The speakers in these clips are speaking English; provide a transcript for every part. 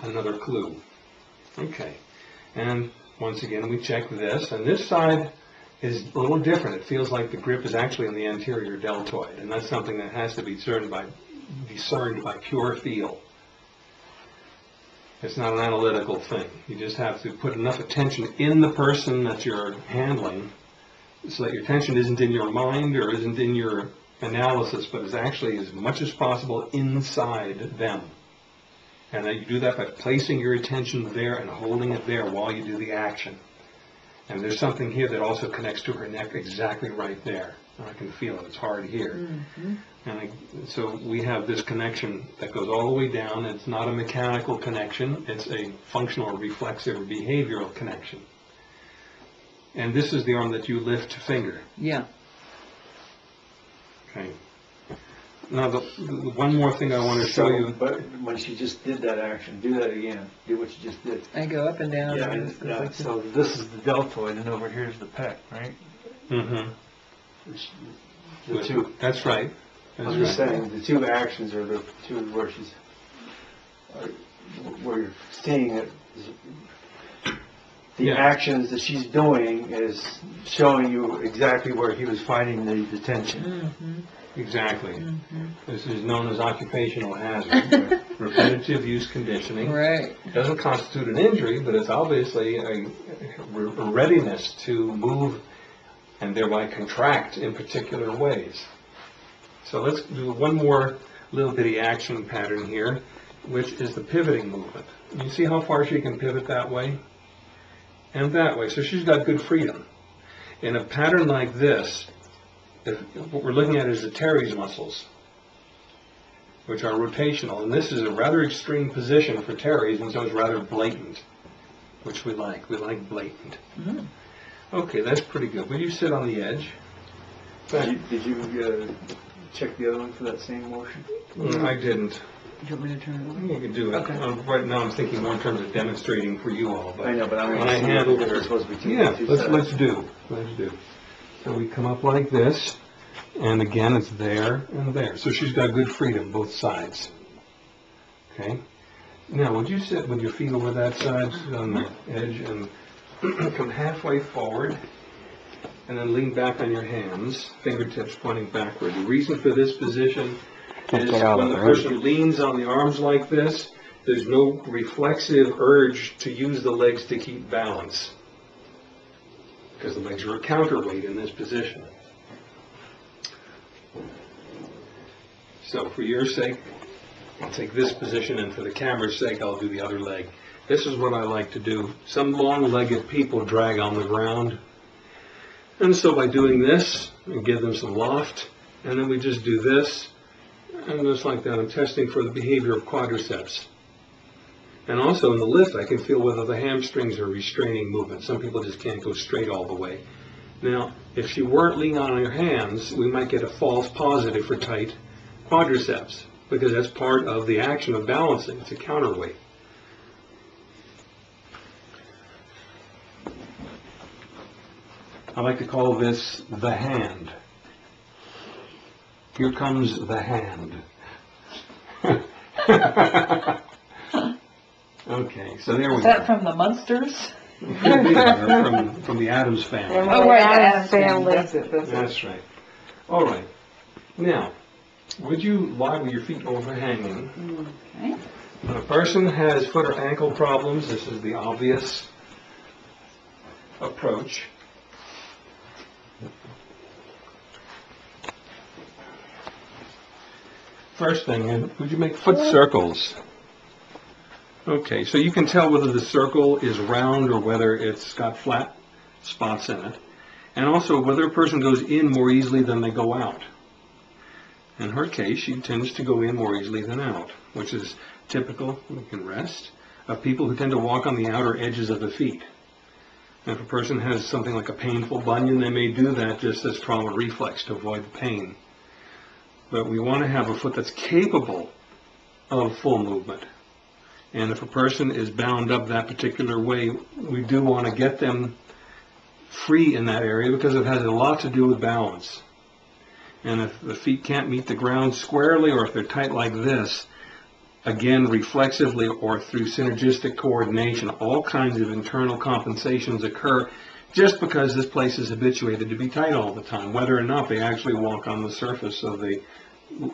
another clue. Okay, and once again we check this, and this side is a little different. It feels like the grip is actually in the anterior deltoid, and that's something that has to be discerned by pure feel. It's not an analytical thing. You just have to put enough attention in the person that you're handling so that your attention isn't in your mind or isn't in your analysis, but is actually as much as possible inside them. And that you do that by placing your attention there and holding it there while you do the action. And there's something here that also connects to her neck exactly right there. I can feel it. It's hard here. Mm-hmm. And so we have this connection that goes all the way down. It's not a mechanical connection. It's a functional or reflexive or behavioral connection. And this is the arm that you lift to finger. Yeah. Okay. Now, the one more thing I want to show you. But when she just did that action, do that again. Do what you just did. I go up and down. Yeah, and yeah. like So this is the deltoid, and over here is the pec, right? Mm-hmm. The two. That's right. That's I'm just right. saying the two actions are the two where she's, where you're seeing it. The Yeah. actions that she's doing is showing you exactly where he was finding the tension. Mm-hmm. Exactly. Mm-hmm. This is known as occupational hazard, repetitive use conditioning. Right. It doesn't constitute an injury, but it's obviously a readiness to move and thereby contract in particular ways. So let's do one more little bitty action pattern here, which is the pivoting movement. You see how far she can pivot that way and that way. So she's got good freedom. In a pattern like this, what we're looking at is the teres muscles, which are rotational. And this is a rather extreme position for teres, and so it's rather blatant, which we like. We like blatant. Mm-hmm. Okay, that's pretty good. Will you sit on the edge? Did you check the other one for that same motion? I didn't. Do you want me to turn it on? You can do it. Okay. Right now I'm thinking more in terms of demonstrating for you all. But I know, but I mean, when I handle they're supposed to be two. yeah, two let's sides. do. So we come up like this, and again it's there and there. So she's got good freedom both sides. Okay. Now would you sit with your feet over that side on the edge and come halfway forward, and then lean back on your hands, fingertips pointing backward. The reason for this position is when the person leans on the arms like this, there's no reflexive urge to use the legs to keep balance, because the legs are a counterweight in this position. So for your sake, I'll take this position, and for the camera's sake, I'll do the other leg. This is what I like to do. Some long-legged people drag on the ground. And so by doing this, we give them some loft, and then we just do this, and just like that, I'm testing for the behavior of quadriceps. And also in the lift, I can feel whether the hamstrings are restraining movement. Some people just can't go straight all the way. Now, if she weren't leaning on her hands, we might get a false positive for tight quadriceps, because that's part of the action of balancing. It's a counterweight. I like to call this the hand. Here comes the hand. Okay, so there we Is go. that from the Munsters? from the Addams family. Oh, right, the Addams family. That's it. That's it. That's right. All right. Now, would you lie with your feet overhanging? Okay. When a person has foot or ankle problems, this is the obvious approach. First thing, would you make foot circles? Okay, so you can tell whether the circle is round or whether it's got flat spots in it. And also whether a person goes in more easily than they go out. In her case, she tends to go in more easily than out, which is typical, you can rest, of people who tend to walk on the outer edges of the feet. And if a person has something like a painful bunion, they may do that just as trauma reflex to avoid the pain. But we want to have a foot that's capable of full movement. And if a person is bound up that particular way, we do want to get them free in that area because it has a lot to do with balance. And if the feet can't meet the ground squarely, or if they're tight like this, again, reflexively or through synergistic coordination, all kinds of internal compensations occur just because this place is habituated to be tight all the time, whether or not they actually walk on the surface of the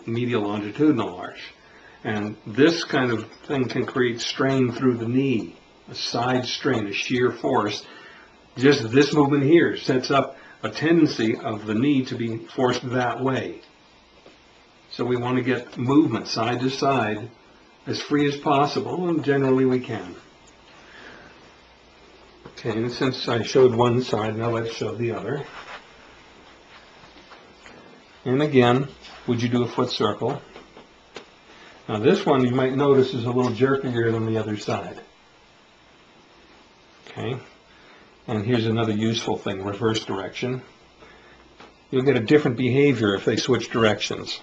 medial longitudinal arch. And this kind of thing can create strain through the knee, a side strain, a shear force. Just this movement here sets up a tendency of the knee to be forced that way. So we want to get movement side to side as free as possible, and generally we can. Okay, and since I showed one side, now let's show the other. And again, would you do a foot circle? Now this one you might notice is a little jerkier than the other side. Okay, and here's another useful thing, reverse direction. You'll get a different behavior if they switch directions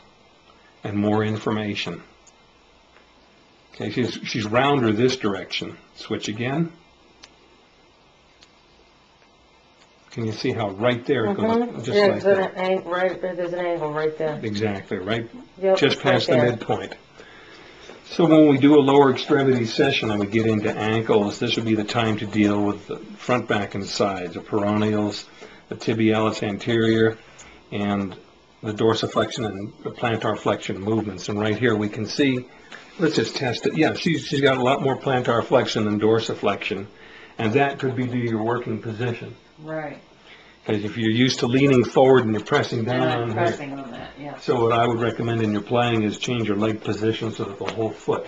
and more information. Okay, she's rounder this direction. Switch again. Can you see how right there it goes? Just like that. Right, there's an angle right there. Exactly, right, Yep, just past the right there. midpoint. So when we do a lower extremity session and we get into ankles, this would be the time to deal with the front, back, and sides, the peroneals, the tibialis anterior, and the dorsiflexion and the plantar flexion movements. And right here we can see, let's just test it. Yeah, she's got a lot more plantar flexion than dorsiflexion, and that could be due to your working position. Right. Because if you're used to leaning forward and you're pressing And down I'm on her, pressing on that, yeah. so what I would recommend in your playing is change your leg position so that the whole foot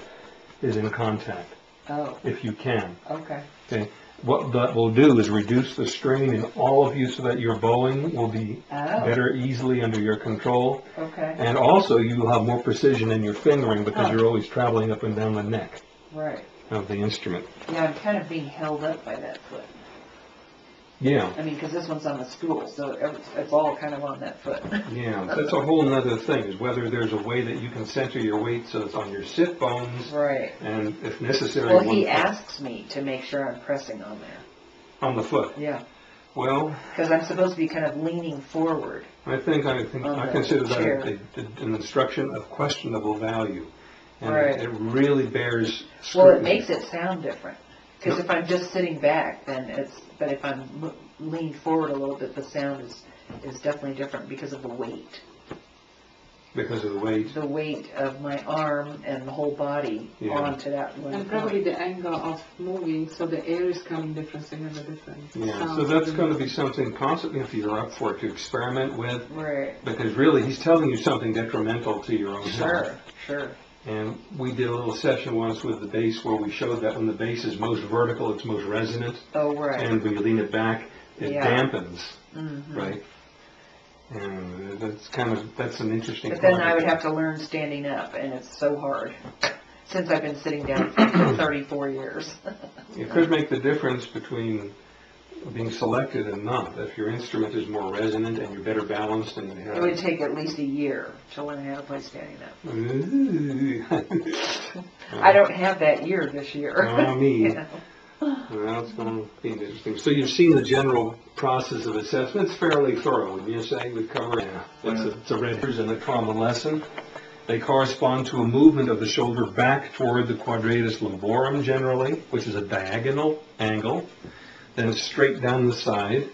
is in contact, Oh, if you can. okay. Okay. What that will do is reduce the strain in all of you so that your bowing will be Oh, better easily under your control. okay, And also you will have more precision in your fingering because Huh. you're always traveling up and down the neck right. of the instrument. Yeah, I'm kind of being held up by that foot. Yeah. I mean, because this one's on the stool, so it's all kind of on that foot. Yeah, that's a whole nother thing, is whether there's a way that you can center your weight so it's on your sit bones, Right. and if necessary, Well, one he foot asks me to make sure I'm pressing on there. on the foot. Yeah, Well, because I'm supposed to be kind of leaning forward. I On the consider chair. that an instruction of questionable value, and Right. it really bears Well, it scrutiny. makes it sound different. Because if I'm just sitting back, then but if I'm leaned forward a little bit, the sound is definitely different because of the weight. Because of the weight. The weight of my arm and the whole body Yeah. onto that one And probably point. the angle of moving, so the air is coming different, so you have a different Yeah, sound. so that's going to be something constantly, if you're up for it, to experiment with, Right. because really he's telling you something detrimental to your own health. Sure, sure. And we did a little session once with the bass where we showed that when the bass is most vertical, it's most resonant, Oh, right. and when you lean it back, it Yeah. dampens, Mhm. right? And that's an interesting But then I would project. have to learn standing up, and it's so hard, since I've been sitting down for 34 years. It could make the difference between being selected and not. If your instrument is more resonant and you're better balanced and you have... It would take at least a year to learn how to play standing up. Ooh. I don't have that year this year. Oh, me. You know. Well, it's going to be interesting. So you've seen the general process of assessment. It's fairly thorough, wouldn't you say? We've covered it's a red hairs and a trauma lesson. They correspond to a movement of the shoulder back toward the quadratus lumborum generally, which is a diagonal angle, then straight down the side,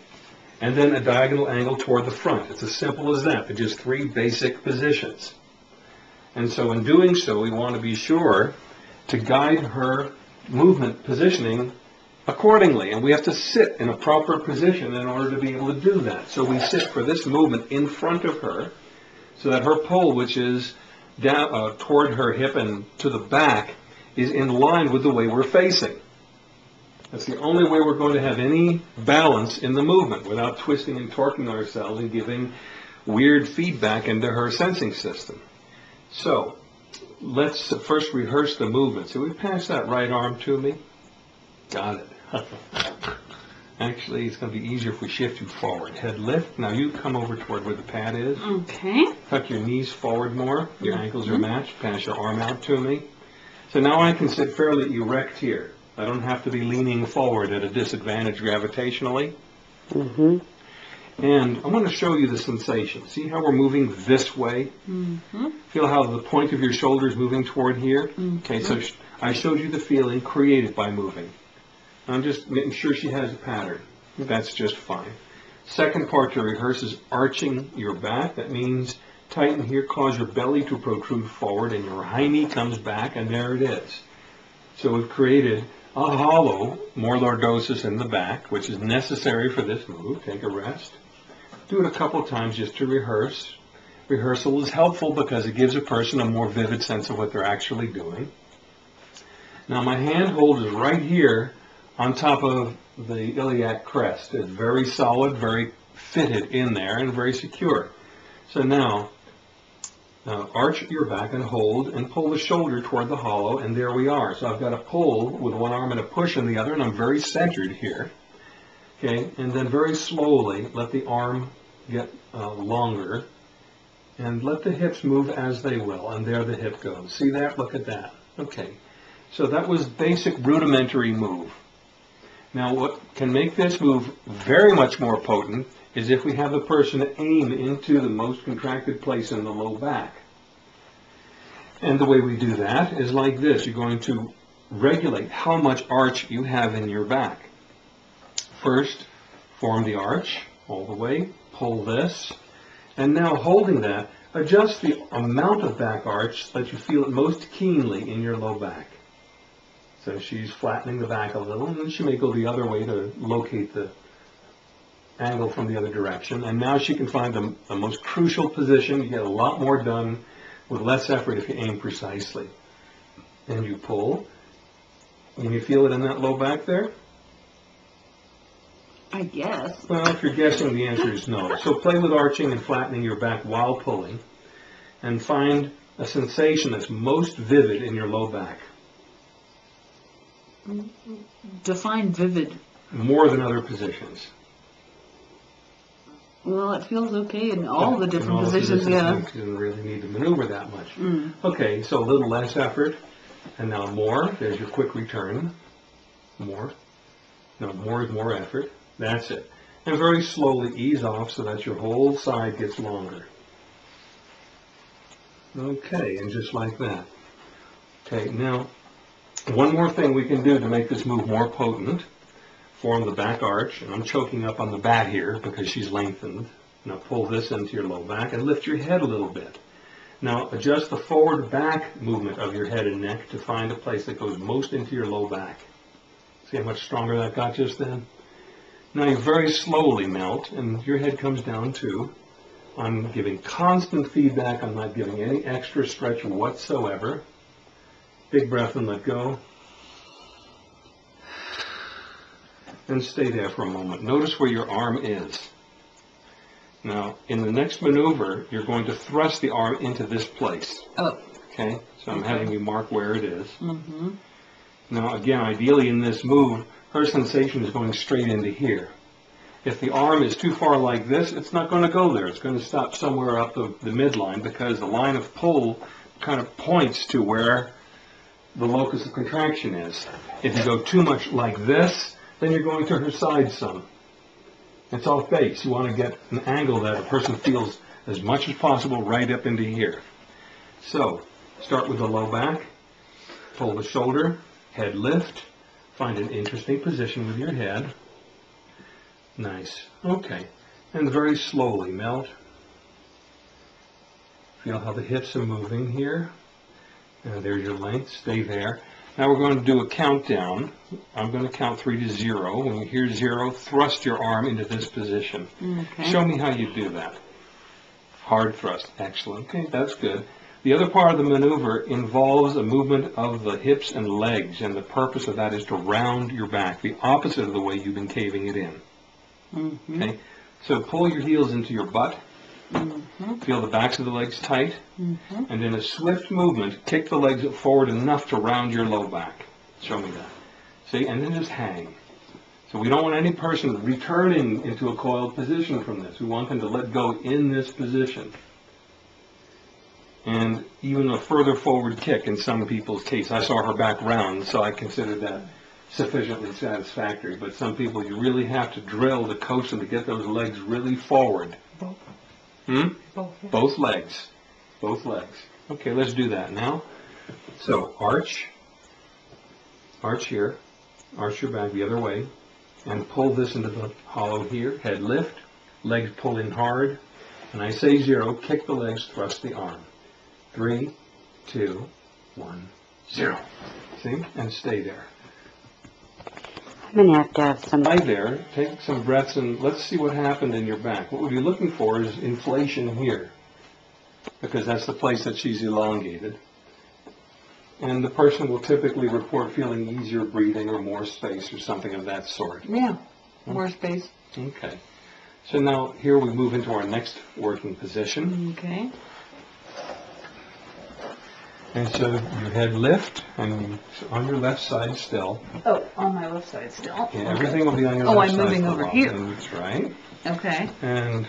and then a diagonal angle toward the front. It's as simple as that. They're just three basic positions. And so in doing so, we want to be sure to guide her movement positioning accordingly, and we have to sit in a proper position in order to be able to do that. So we sit for this movement in front of her so that her pole, which is down toward her hip and to the back, is in line with the way we're facing. That's the only way we're going to have any balance in the movement without twisting and torquing ourselves and giving weird feedback into her sensing system. So let's first rehearse the movement. So we pass that right arm to me. Got it. Actually, it's going to be easier if we shift you forward. Head lift. Now you come over toward where the pad is. Okay. Tuck your knees forward more. Your ankles are matched. Pass your arm out to me. So now I can sit fairly erect here. I don't have to be leaning forward at a disadvantage gravitationally. Mm-hmm. And I want to show you the sensation. See how we're moving this way? Feel how the point of your shoulder is moving toward here? Okay, so I showed you the feeling created by moving. I'm just making sure she has a pattern. That's just fine. Second part to rehearse is arching your back. That means tighten here, cause your belly to protrude forward, and your high knee comes back, and there it is. So we've created a hollow, more lordosis in the back, which is necessary for this move. Take a rest. Do it a couple times just to rehearse. Rehearsal is helpful because it gives a person a more vivid sense of what they're actually doing. Now my hand hold is right here on top of the iliac crest. It's very solid, very fitted in there, and very secure. So now, arch your back and hold and pull the shoulder toward the hollow, and there we are. So I've got a pull with one arm and a push in the other, and I'm very centered here. Okay, and then very slowly let the arm get longer, and let the hips move as they will, and there the hip goes. See that? Look at that. Okay, so that was basic rudimentary move. Now what can make this move very much more potent is if we have the person aim into the most contracted place in the low back. And the way we do that is like this. You're going to regulate how much arch you have in your back. First, form the arch all the way, pull this, and now holding that, adjust the amount of back arch so that you feel it most keenly in your low back. So she's flattening the back a little, and then she may go the other way to locate the angle from the other direction. And now she can find the most crucial position. You get a lot more done with less effort if you aim precisely. And you pull. Can you feel it in that low back there? I guess. Well, if you're guessing, the answer is no. So play with arching and flattening your back while pulling, and find a sensation that's most vivid in your low back. Define vivid. More than other positions. Well, it feels okay in all the In different all the positions, yeah. You didn't really need to maneuver that much. Okay, so a little less effort, and now more. There's your quick return. More. No, more is more effort. That's it. And very slowly ease off so that your whole side gets longer. Okay, and just like that. Okay, now, one more thing we can do to make this move more potent. Form the back arch, and I'm choking up on the bat here because she's lengthened. Now pull this into your low back and lift your head a little bit. Now adjust the forward back movement of your head and neck to find a place that goes most into your low back. See how much stronger that got just then? Now you very slowly melt, and your head comes down too. I'm giving constant feedback. I'm not giving any extra stretch whatsoever. Big breath and let go. And stay there for a moment. Notice where your arm is. Now, in the next maneuver, you're going to thrust the arm into this place. Oh. Okay? So I'm having you mark where it is. Now, again, ideally in this move, her sensation is going straight into here. If the arm is too far like this, it's not going to go there. It's going to stop somewhere up the midline because the line of pull kind of points to where the locus of contraction is. If you go too much like this, then you're going to her side some. It's off base. You want to get an angle that a person feels as much as possible right up into here. So, start with the low back, pull the shoulder, head lift, find an interesting position with your head. Nice. Okay. And very slowly melt. Feel how the hips are moving here. And there's your length. Stay there. Now we're going to do a countdown. I'm going to count 3 to 0. When you hear 0, thrust your arm into this position. Okay. Show me how you do that. Hard thrust. Excellent. Okay, that's good. The other part of the maneuver involves a movement of the hips and legs, and the purpose of that is to round your back, the opposite of the way you've been caving it in. Okay, so pull your heels into your butt. Feel the backs of the legs tight, and in a swift movement, kick the legs forward enough to round your low back. Show me that. See, and then just hang. So we don't want any person returning into a coiled position from this. We want them to let go in this position. And even a further forward kick in some people's case. I saw her back round, so I considered that sufficiently satisfactory, but some people you really have to drill to coach them to get those legs really forward. Both legs. Both legs. Okay, let's do that now. So arch here, arch your back the other way, and pull this into the hollow here. Head lift, legs pull in hard. And I say 0, kick the legs, thrust the arm. 3, 2, 1, 0. See? And stay there. I'm going to have some... Lie there, take some breaths, and let's see what happened in your back. What we'll be looking for is inflation here, because that's the place that she's elongated. And the person will typically report feeling easier breathing or more space or something of that sort. Yeah, more space. Okay. So now here we move into our next working position. Okay. And so your head lift, and on your left side still. Oh, on my left side still. Yeah, everything will be on your Oh, left I'm side. moving for a over while. here. That's right. Okay. And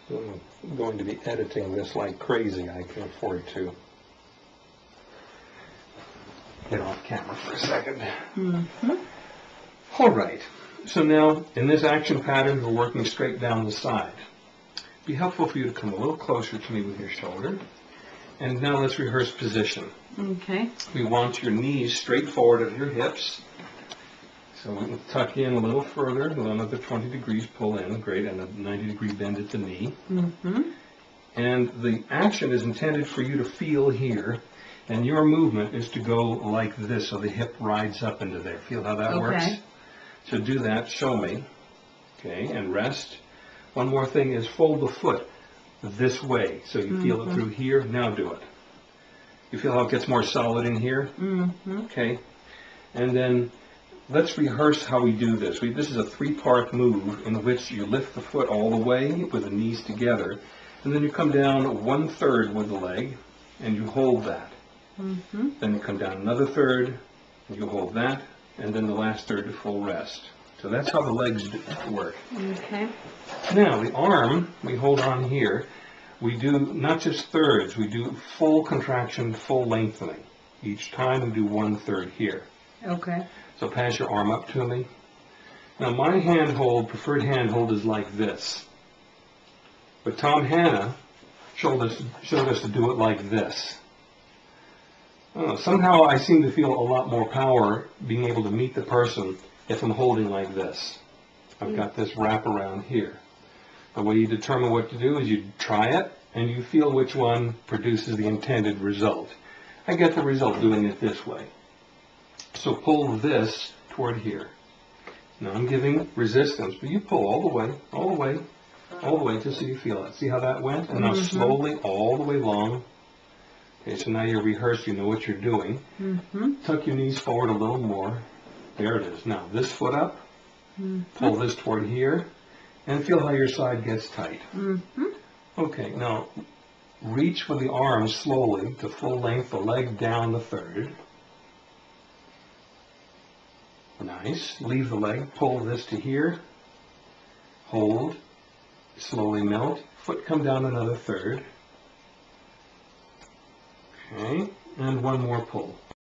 I'm going to be editing this like crazy. I can afford to get off camera for a second. All right. So now, in this action pattern, we're working straight down the side. It'd be helpful for you to come a little closer to me with your shoulder. And now let's rehearse position. Okay. We want your knees straight forward at your hips. So we can tuck in a little further, another 20 degrees pull in, great, and a 90-degree bend at the knee. And the action is intended for you to feel here, and your movement is to go like this, so the hip rides up into there. Feel how that works? So do that, show me. Okay, and rest. One more thing is fold the foot this way, so you feel it through here. Now do it. You feel how it gets more solid in here? Okay. And then let's rehearse how we do this. This is a 3-part move in which you lift the foot all the way with the knees together, and then you come down 1/3 with the leg, and you hold that. Then you come down another 1/3, and you hold that, and then the last 1/3 to full rest. So that's how the legs work. Okay. Now, the arm, we hold on here. We do not just thirds, we do full contraction, full lengthening. Each time we do 1/3 here. Okay. So pass your arm up to me. Now my preferred handhold is like this. But Tom Hanna showed us to do it like this. I don't know, somehow I seem to feel a lot more power being able to meet the person if I'm holding like this. I've got this wrap around here. The way you determine what to do is you try it and you feel which one produces the intended result. I get the result doing it this way. So pull this toward here. Now I'm giving resistance, but you pull all the way, all the way, all the way just so you feel it. See how that went? And now slowly all the way long. Okay, so now you're rehearsed, you know what you're doing. Tuck your knees forward a little more. There it is. Now this foot up, pull this toward here, and feel how your side gets tight. Okay, now reach with the arms slowly to full length, the leg down the 1/3. Nice. Leave the leg, pull this to here, hold, slowly melt, foot come down another 1/3. Okay, and one more pull.